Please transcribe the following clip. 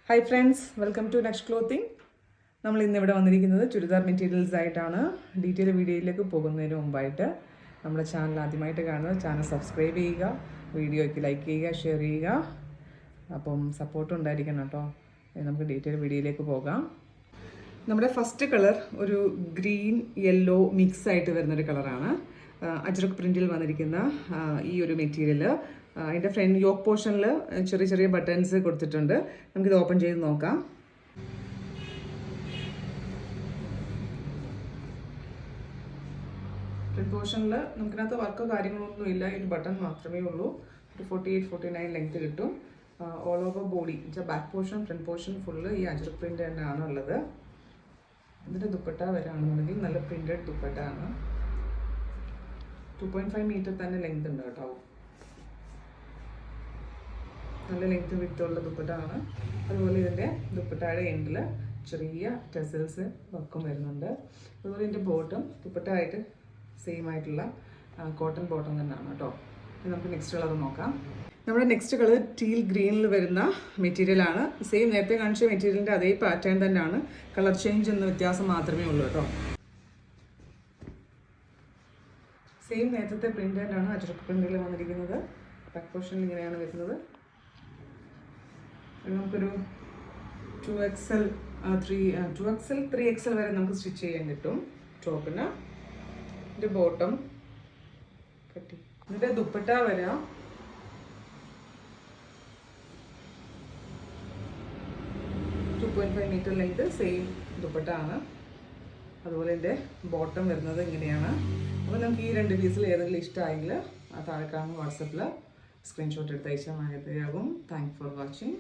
Hi friends, welcome to next clothing. നമ്മൾ ഇന്നിവിടെ വന്നിരിക്കുന്നത് ചുരിദാർ മെറ്റീരിയൽസ് ആയിട്ടാണ്. ഡീറ്റെയിൽ വീഡിയോയിലേക്ക് പോകുന്നതിന് മുമ്പായിട്ട് നമ്മുടെ ചാനൽ ആദ്യമായിട്ട് കാണുന്നത് ചാനൽ സബ്സ്ക്രൈബ് ചെയ്യുക, വീഡിയോയ്ക്ക് ലൈക്ക് ചെയ്യുക, ഷെയർ ചെയ്യുക. അപ്പം സപ്പോർട്ട് ഉണ്ടായിരിക്കണം കേട്ടോ. നമുക്ക് ഡീറ്റെയിൽ വീഡിയോയിലേക്ക് പോകാം. നമ്മുടെ ഫസ്റ്റ് കളർ ഒരു ഗ്രീൻ യെല്ലോ മിക്സ് ആയിട്ട് വരുന്നൊരു കളറാണ്. അജ്രക് പ്രിൻറ്റിൽ വന്നിരിക്കുന്ന ഈ ഒരു മെറ്റീരിയൽ അതിൻ്റെ ഫ്രണ്ട് യോക്ക് പോർഷനിൽ ചെറിയ ചെറിയ ബട്ടൺസ് കൊടുത്തിട്ടുണ്ട്. നമുക്കിത് ഓപ്പൺ ചെയ്ത് നോക്കാം. ഫ്രണ്ട് പോർഷനിൽ നമുക്കിനകത്ത് വർക്കോ കാര്യങ്ങളൊന്നും ഇല്ല, ഒരു ബട്ടൺ മാത്രമേ ഉള്ളൂ. ഒരു 48-49 ലെങ്ത് കിട്ടും. All over body back portion front portion full ഈ അജ്രക് പ്രിൻ്റ് തന്നെയാണ് ഉള്ളത്. ഇതിൻ്റെ ദുപ്പട്ട വരാണെന്നുണ്ടെങ്കിൽ നല്ല പ്രിൻറ്റഡ് ദുപ്പട്ട ആണ്. 2.5 മീറ്റർ തന്നെ ലെങ്ത് ഉണ്ട് കേട്ടോ. നല്ല ലെങ്ത് വിട്ടുള്ള ദുപ്പട്ട ആണ്. അതുപോലെ ഇതിൻ്റെ ദുപ്പട്ടയുടെ എൻഡിൽ ചെറിയ ടെസൽസ് വർക്കും വരുന്നുണ്ട്. അതുപോലെ ഇതിൻ്റെ ബോട്ടം ദുപ്പട്ടയായിട്ട് സെയിം ആയിട്ടുള്ള കോട്ടൺ ബോട്ടം തന്നെയാണ് കേട്ടോ. നമുക്ക് നെക്സ്റ്റ് കളർ നോക്കാം. നമ്മുടെ നെക്സ്റ്റ് കളർ ടീൽ ഗ്രീനിൽ വരുന്ന മെറ്റീരിയലാണ്. സെയിം നേരത്തെ കാണിച്ച മെറ്റീരിയലിൻ്റെ അതേ പാറ്റേൺ തന്നെയാണ്, കളർ ചേഞ്ച് എന്ന വ്യത്യാസം മാത്രമേ ഉള്ളൂ കേട്ടോ. സെയിം നേരത്തെ പ്രിൻ്റ് തന്നെയാണ് അജ്രക് പ്രിൻറ്റിൽ വന്നിരിക്കുന്നത്. ബാക്ക് പോർഷനിൽ ഇങ്ങനെയാണ് വരുന്നത്. നമുക്കൊരു 2XL 3XL വരെ നമുക്ക് സ്റ്റിച്ച് ചെയ്യാൻ കിട്ടും. ടോപ്പിന് ഇതിൻ്റെ ബോട്ടം കട്ടി. ഇതിൻ്റെ ദുപ്പട്ട വരാം 2.5 മീറ്റർ ലെങ്ത്, സെയിം ദുപ്പട്ട ആണ്. അതുപോലെ ഇതിൻ്റെ ബോട്ടം വരുന്നത് ഇങ്ങനെയാണ്. അപ്പോൾ നമുക്ക് ഈ രണ്ട് പീസിൽ ഏതെങ്കിലും ഇഷ്ടമായെങ്കിൽ താഴെ കാണുന്ന വാട്സപ്പിൽ സ്ക്രീൻഷോട്ട് എടുത്ത് അയച്ചാൽ മതിയാകും. Thanks for watching.